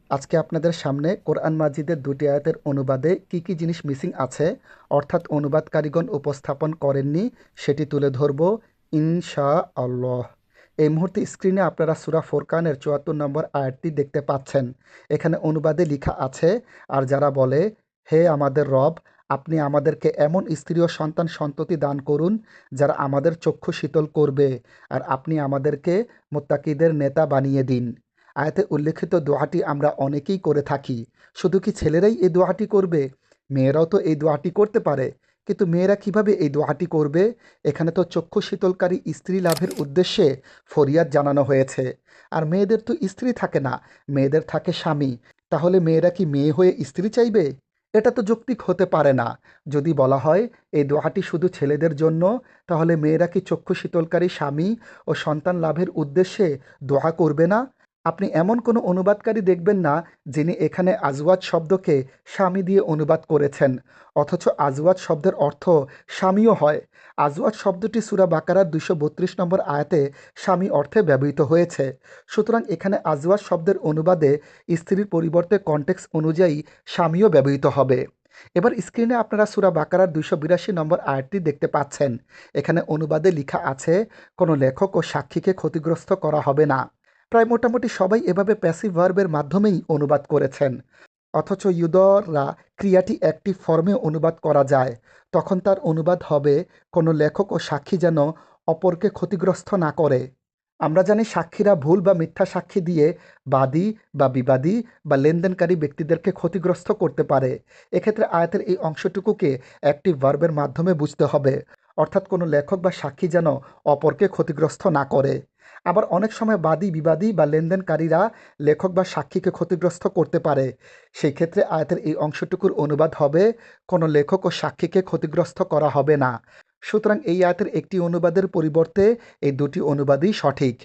আজকে আপনাদের সামনে কোরআন মাজিদের দুটি আয়াতের অনুবাদে কি কি জিনিস মিসিং আছে অর্থাৎ অনুবাদকারীগণ উপস্থাপন করেননি সেটি তুলে ধরব ইনশা আল্লাহ। এই মুহূর্তে স্ক্রিনে আপনারা সূরা ফুরকানের ৭৪ নম্বর আয়াতটি দেখতে পাচ্ছেন। এখানে অনুবাদে লেখা আছে, আর যারা বলে, হে আমাদের রব, আপনি আমাদেরকে এমন স্ত্রী ও সন্তান সন্ততি দান করুন যারা আমাদের চক্ষু শীতল করবে, আর আপনি আমাদেরকে মুত্তাকিদের নেতা বানিয়ে দিন। আয়াতে উল্লেখিত দোয়াটি আমরা অনেকেই করে থাকি। শুধু কি ছেলেরাই এই দোয়াটি করবে? মেয়েরাও তো এই দোয়াটি করতে পারে। কিন্তু মেয়েরা কিভাবে এই দোয়াটি করবে? এখানে তো চক্ষু শীতলকারী স্ত্রী লাভের উদ্দেশ্যে ফরিয়াদ জানানো হয়েছে। আর মেয়েদের তো স্ত্রী থাকে না, মেয়েদের থাকে স্বামী। তাহলে মেয়েরা কি মেয়ে হয়ে স্ত্রী চাইবে? এটা তো যৌক্তিক হতে পারে না। যদি বলা হয় এই দোয়াটি শুধু ছেলেদের জন্য, তাহলে মেয়েরা কি চক্ষু শীতলকারী স্বামী ও সন্তান লাভের উদ্দেশ্যে দোয়া করবে না? আপনি এমন কোনো অনুবাদকারী দেখবেন না যিনি এখানে আজওয়াজ শব্দকে স্বামী দিয়ে অনুবাদ করেছেন, অথচ আজওয়াজ শব্দের অর্থ স্বামীও হয়। আজওয়াজ শব্দটি সূরা বাকারার ২৩২ নম্বর আয়াতে স্বামী অর্থে ব্যবহৃত হয়েছে। সুতরাং এখানে আজওয়াজ শব্দের অনুবাদে স্ত্রীর পরিবর্তে কনটেক্সট অনুযায়ী স্বামীও ব্যবহৃত হবে। এবার স্ক্রিনে আপনারা সূরা বাকারার ২৮২ নম্বর আয়াতটি দেখতে পাচ্ছেন। এখানে অনুবাদে লেখা আছে, কোনো লেখক ও সাক্ষীকে ক্ষতিগ্রস্ত করা হবে না। প্রায় মোটামুটি সবাই এভাবে প্যাসিভ ভার্বের মাধ্যমেই অনুবাদ করেছেন। অথচ ইউদররা ক্রিয়াটি অ্যাক্টিভ ফর্মে অনুবাদ করা যায়। তখন তার অনুবাদ হবে, কোনো লেখক ও সাক্ষী যেন অপরকে ক্ষতিগ্রস্ত না করে। আমরা জানি সাক্ষীরা ভুল বা মিথ্যা সাক্ষী দিয়ে বাদী বা বিবাদী বা লেনদেনকারী ব্যক্তিদেরকে ক্ষতিগ্রস্ত করতে পারে। এক্ষেত্রে আয়াতের এই অংশটুকুকে অ্যাক্টিভ ভার্বের মাধ্যমে বুঝতে হবে, অর্থাৎ কোনো লেখক বা সাক্ষী যেন অপরকে ক্ষতিগ্রস্ত না করে। আবার অনেক সময় বাদী বিবাদী বা লেনদেনকারীরা লেখক বা সাক্ষীকে ক্ষতিগ্রস্ত করতে পারে। সেই ক্ষেত্রে আয়াতের এই অংশটুকুর অনুবাদ হবে, কোনো লেখক ও সাক্ষীকে ক্ষতিগ্রস্ত করা হবে না। সুতরাং এই আয়াতের একটি অনুবাদের পরিবর্তে এই দুটি অনুবাদই সঠিক।